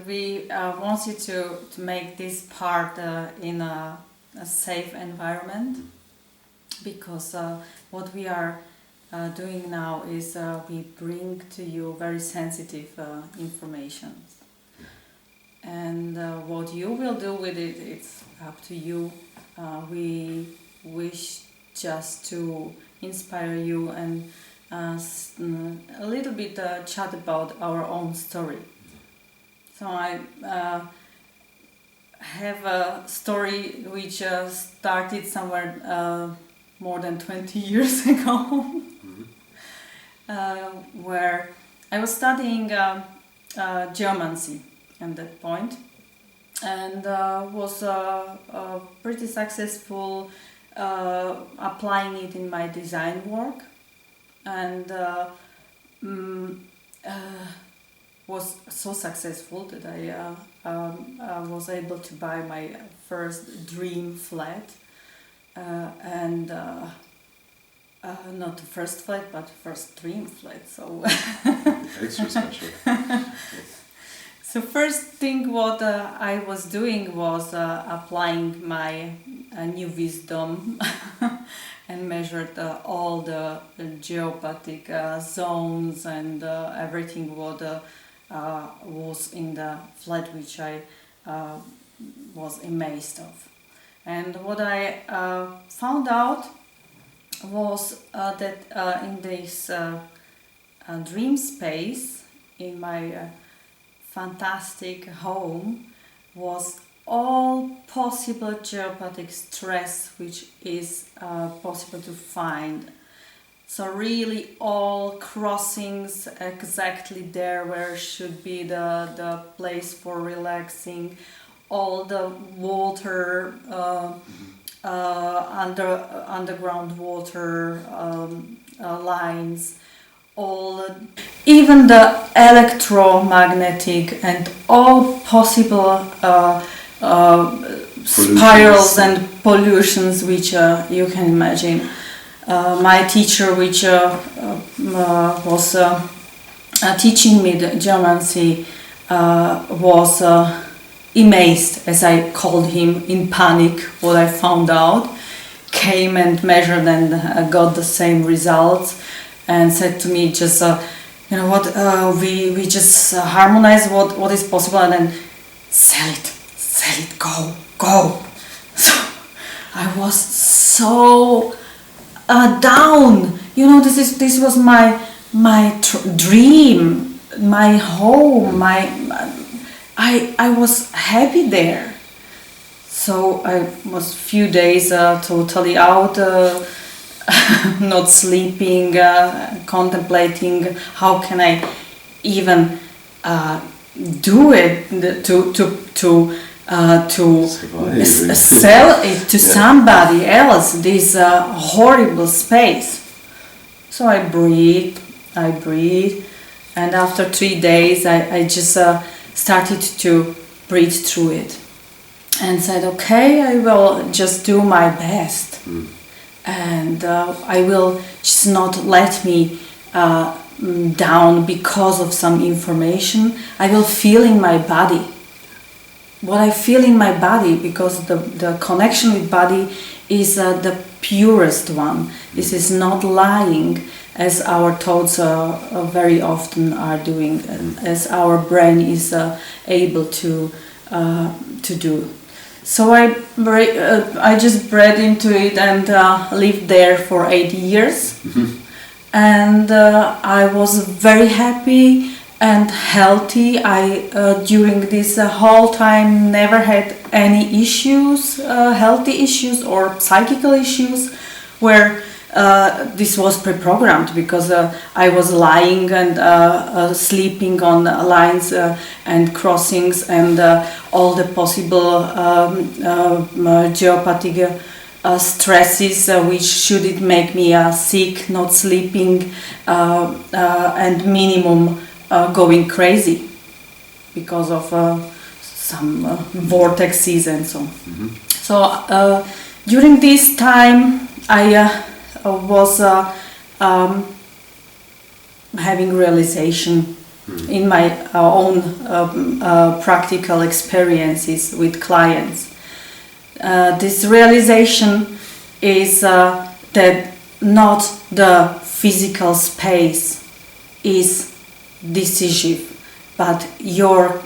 we want you to make this part in a safe environment, because what we are doing now is we bring to you very sensitive information. And what you will do with it, it's up to you. We wish just to inspire you and a little bit chat about our own story. So I have a story which started somewhere more than 20 years ago, where I was studying geomancy at that point, and was pretty successful applying it in my design work, and was so successful that I was able to buy my first dream flat, and not the first flat, but first dream flat. So extra special. So first thing what I was doing was applying my new wisdom and measured all the geopathic zones and everything what was in the flat which I was amazed of. And what I found out was that in this dream space in my fantastic home was all possible geopathic stress which is possible to find. So really all crossings exactly there where should be the place for relaxing, all the water, underground water lines, even the electromagnetic and all possible spirals and pollutions which you can imagine. My teacher, which was teaching me the geomancy, was amazed, as I called him, in panic. What I found out, came and measured and got the same results, and said to me, just you know what, we just harmonize what is possible, and then sell it, go. So I was so down. You know, this was my dream, my home, I was happy there. So I was few days totally out, not sleeping, contemplating how can I even do it to sell it to somebody else, this horrible space. So I breathe, and after 3 days I just started to breathe through it and said, okay, I will just do my best, and I will just not let me down because of some information. I will feel in my body what I feel in my body, because the connection with body is the purest one. This is not lying, as our thoughts very often are doing, as our brain is able to do. So I just bred into it and lived there for 8 years, and I was very happy and healthy. I during this whole time never had any issues, healthy issues or psychical issues, where this was pre-programmed, because I was lying and sleeping on lines and crossings and all the possible geopathic stresses which should it make me sick, not sleeping, and minimum going crazy because of some vortexes and so on. So during this time I was having realization in my own practical experiences with clients. This realization is that not the physical space is decisive, but your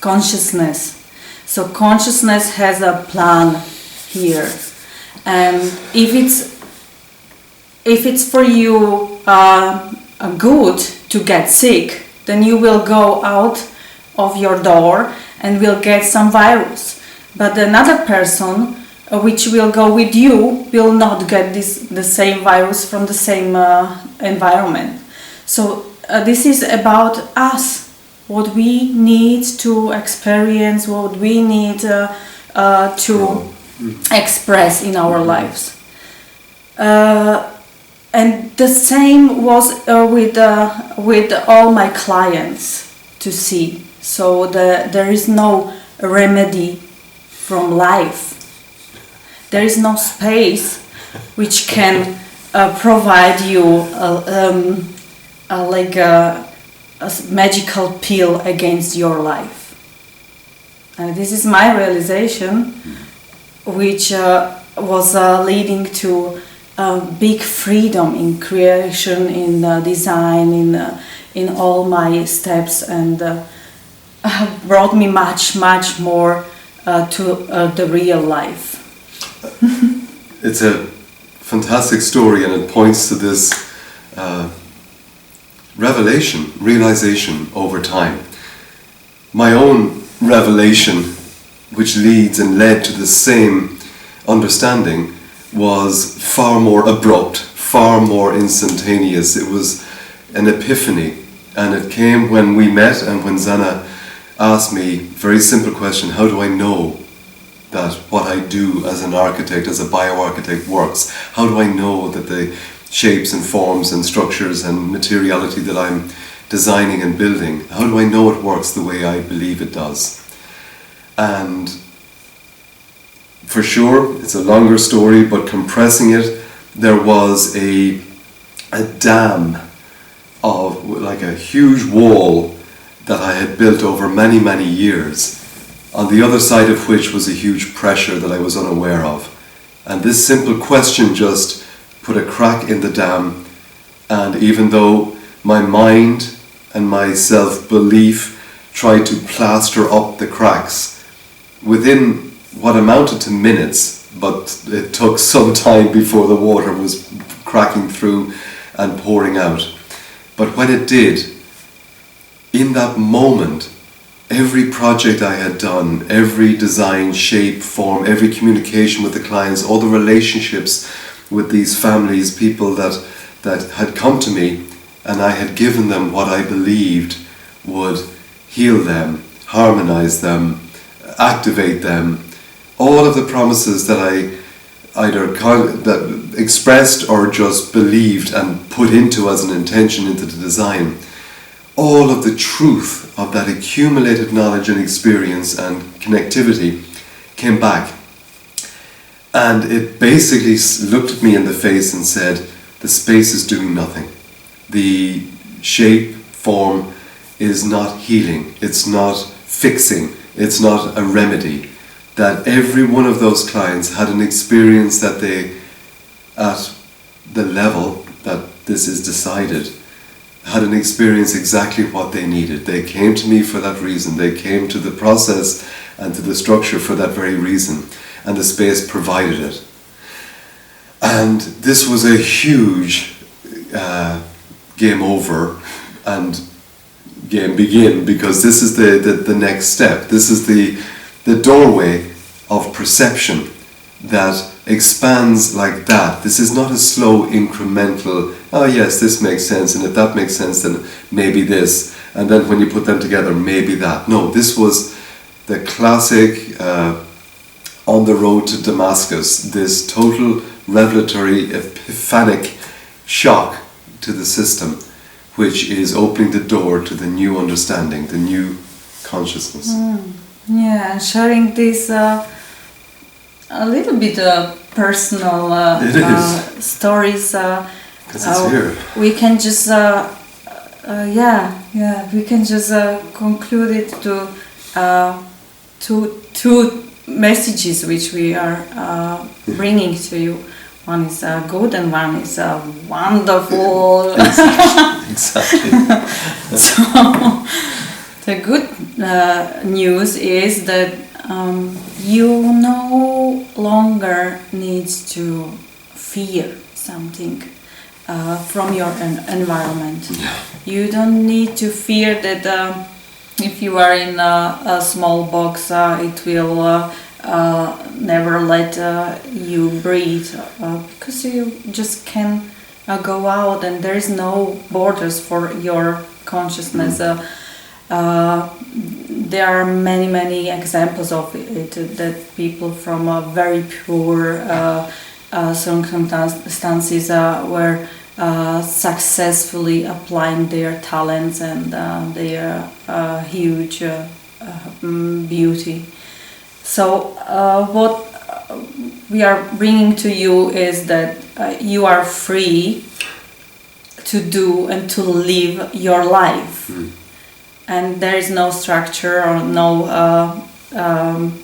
consciousness. So consciousness has a plan here, and if it's for you good to get sick, then you will go out of your door and will get some virus. But another person which will go with you will not get the same virus from the same environment. So this is about us, what we need to experience, what we need to express in our lives. And the same was with all my clients to see. So there is no remedy from life. There is no space which can provide you like a magical pill against your life. And this is my realization, which was leading to big freedom in creation, in design, in all my steps, and brought me much more to the real life. It's a fantastic story, and it points to this realization over time. My own revelation, which leads and led to the same understanding, was far more abrupt, far more instantaneous. It was an epiphany, and it came when we met and when Zana asked me a very simple question: how do I know that what I do as an architect, as a bioarchitect, works? How do I know that the shapes and forms and structures and materiality that I'm designing and building, how do I know it works the way I believe it does? And for sure, it's a longer story, but compressing it, there was a dam of, like a huge wall that I had built over many years, on the other side of which was a huge pressure that I was unaware of. And this simple question just put a crack in the dam, and even though my mind and my self-belief tried to plaster up the cracks, within what amounted to minutes, but it took some time before the water was cracking through and pouring out. But when it did, in that moment, every project I had done, every design, shape, form, every communication with the clients, all the relationships with these families, people that had come to me, and I had given them what I believed would heal them, harmonize them, activate them. All of the promises that I either that expressed or just believed and put into as an intention into the design, all of the truth of that accumulated knowledge and experience and connectivity came back. And it basically looked at me in the face and said, the space is doing nothing. The shape, form is not healing, it's not fixing, it's not a remedy. That every one of those clients had an experience that they, at the level that this is decided, had an experience exactly what they needed. They came to me for that reason. They came to the process and to the structure for that very reason. And the space provided it. And this was a huge game over and game begin, because this is the next step. This is the doorway of perception that expands like that. This is not a slow incremental, oh yes, this makes sense, and if that makes sense, then maybe this, and then when you put them together, maybe that. No, this was the classic on the road to Damascus, this total revelatory epiphanic shock to the system, which is opening the door to the new understanding, the new consciousness. Yeah, sharing this a little bit personal stories. Because it's here. We can just we can just conclude it to two messages which we are bringing to you. One is good and one is wonderful. Exactly. So the good news is that you no longer need to fear something from your environment. Yeah. You don't need to fear that if you are in a small box, it will never let you breathe, because you just can go out and there is no borders for your consciousness. There are many examples of it, that people from very poor circumstances were successfully applying their talents and their huge beauty. So what we are bringing to you is that you are free to do and to live your life. And there is no structure or no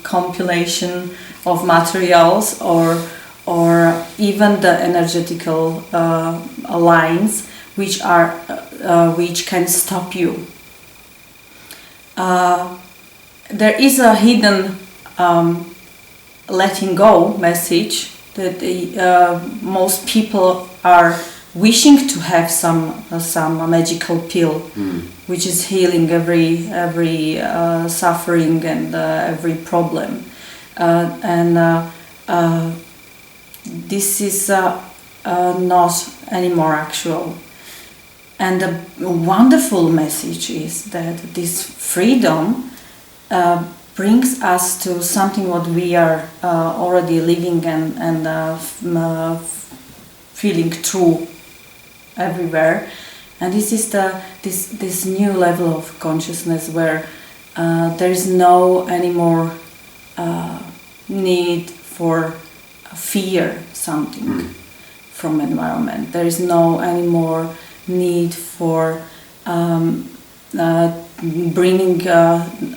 compilation of materials or even the energetical lines which can stop you. There is a hidden letting go message that most people are wishing to have some magical pill, which is healing every suffering and every problem, and this is not anymore actual. And the wonderful message is that this freedom brings us to something what we are already living and feeling true everywhere. And this is this new level of consciousness where there is no anymore need for fear something from environment. There is no anymore need for bringing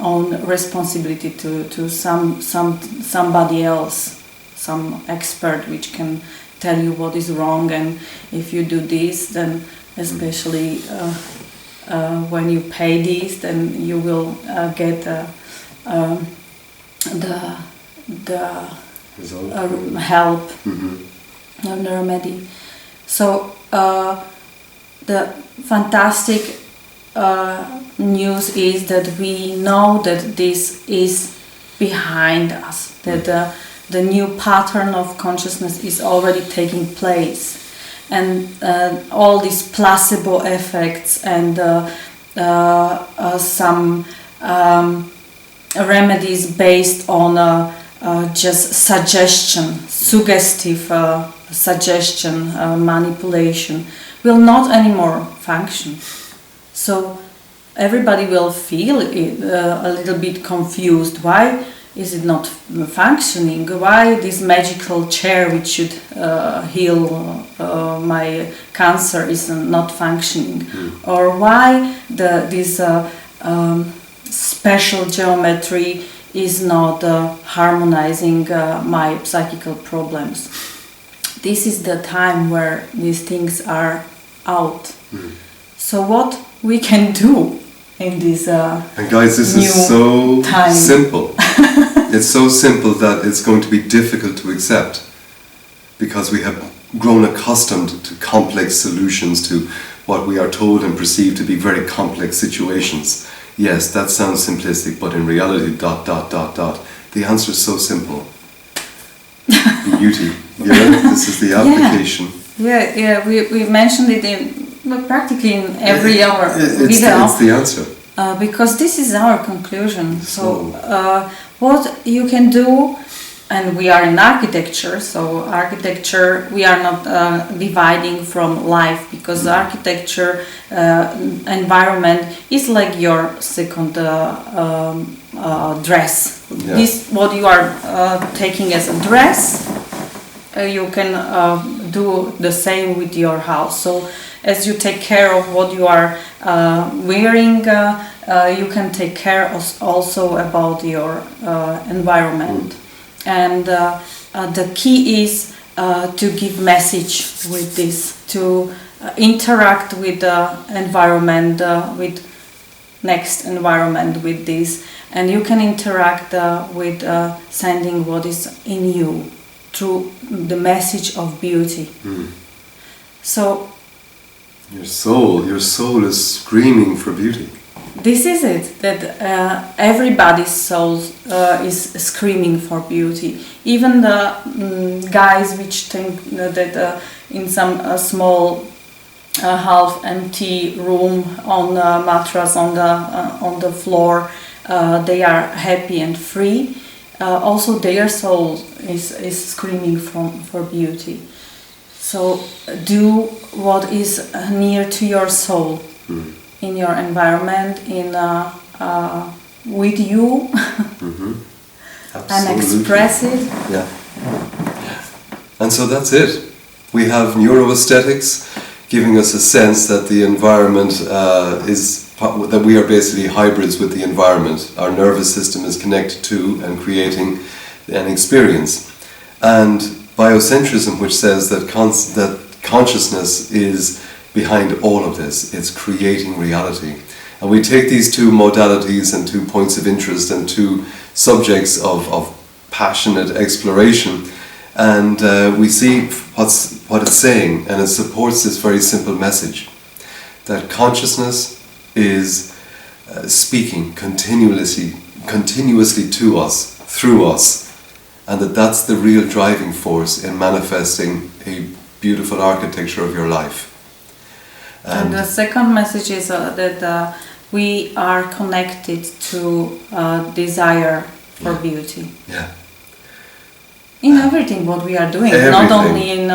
own responsibility to somebody else, some expert which can tell you what is wrong, and if you do this, then especially when you pay this, then you will get the help and the remedy. So the fantastic news is that we know that this is behind us, that the new pattern of consciousness is already taking place, and all these placebo effects and some remedies based on just suggestive suggestion, manipulation will not anymore function. So everybody will feel it, a little bit confused. Why is it not functioning? Why this magical chair which should heal my cancer is not functioning? Or why this special geometry is not harmonizing my psychical problems? This is the time where these things are out. So what we can do in this and guys, this is so simple. It's so simple that it's going to be difficult to accept, because we have grown accustomed to complex solutions to what we are told and perceived to be very complex situations. Yes, that sounds simplistic, but in reality, ... The answer is so simple. Beauty. Yeah, this is the application. Yeah. We mentioned it practically in every hour video. It's the answer. Because this is our conclusion. So what you can do, and we are in architecture, so architecture, we are not dividing from life, because architecture environment is like your second dress. Yeah. This what you are taking as a dress, you can do the same with your house. So as you take care of what you are wearing, you can take care also about your environment. And the key is to give message with this, to interact with the environment, with next environment with this, and you can interact with sending what is in you through the message of beauty. So your soul is screaming for beauty. this is it, that everybody's soul is screaming for beauty. Even the guys which think that in some small half empty room on a mattress on the floor they are happy and free, also their soul is screaming for beauty. So do what is near to your soul, in your environment, in with you, and express it. Yeah. And so that's it. We have neuroaesthetics giving us a sense that the environment that we are basically hybrids with the environment. Our nervous system is connected to and creating an experience. And biocentrism, which says that consciousness is behind all of this. It's creating reality. And we take these two modalities and 2 points of interest and 2 subjects of passionate exploration, and we see what it's saying, and it supports this very simple message that consciousness is speaking continuously to us, through us, and that's the real driving force in manifesting a beautiful architecture of your life. And the second message is that we are connected to desire for beauty. Yeah. In everything what we are doing, not only in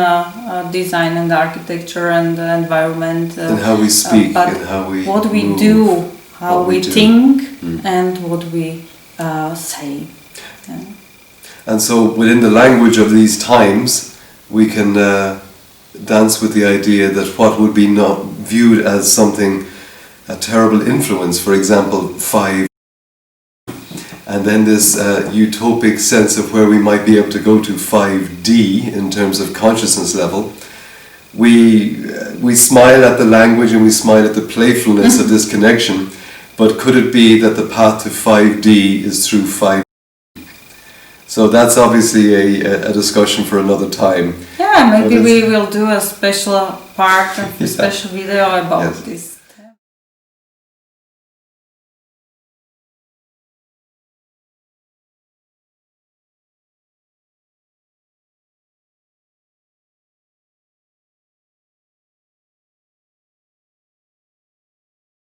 design and architecture and environment, and how we speak, but and how we what we move, do, how we think, and what we say. Yeah. And so within the language of these times, we can dance with the idea that what would be not viewed as something, a terrible influence, for example, 5, and then this utopic sense of where we might be able to go to 5D in terms of consciousness level. We smile at the language and we smile at the playfulness of this connection, but could it be that the path to 5D is through 5D? So that's obviously a discussion for another time. Yeah, maybe we will do a special part, a special video about this.